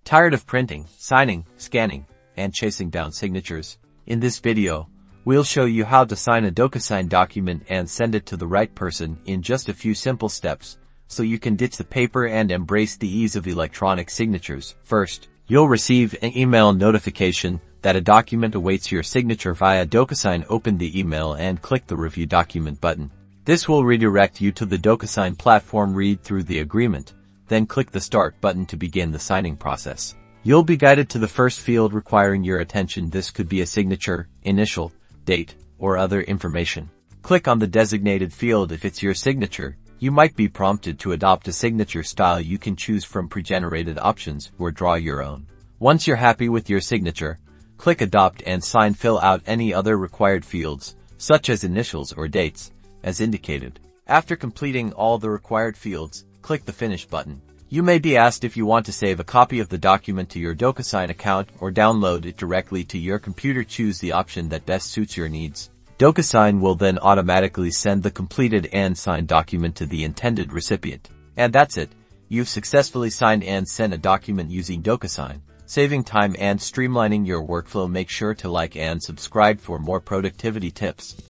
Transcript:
Tired of printing, signing, scanning, and chasing down signatures? In this video, we'll show you how to sign a DocuSign document and send it to the right person in just a few simple steps, so you can ditch the paper and embrace the ease of electronic signatures. First, you'll receive an email notification that a document awaits your signature via DocuSign. Open the email and click the Review Document button. This will redirect you to the DocuSign platform. Read through the agreement, then click the Start button to begin the signing process. You'll be guided to the first field requiring your attention. This could be a signature, initial, date, or other information. Click on the designated field. If it's your signature, you might be prompted to adopt a signature style. You can choose from pre-generated options or draw your own. Once you're happy with your signature, click Adopt and Sign. Fill out any other required fields, such as initials or dates, as indicated. After completing all the required fields, click the Finish button. You may be asked if you want to save a copy of the document to your DocuSign account or download it directly to your computer. Choose the option that best suits your needs. DocuSign will then automatically send the completed and signed document to the intended recipient. And that's it. You've successfully signed and sent a document using DocuSign, saving time and streamlining your workflow. Make sure to like and subscribe for more productivity tips.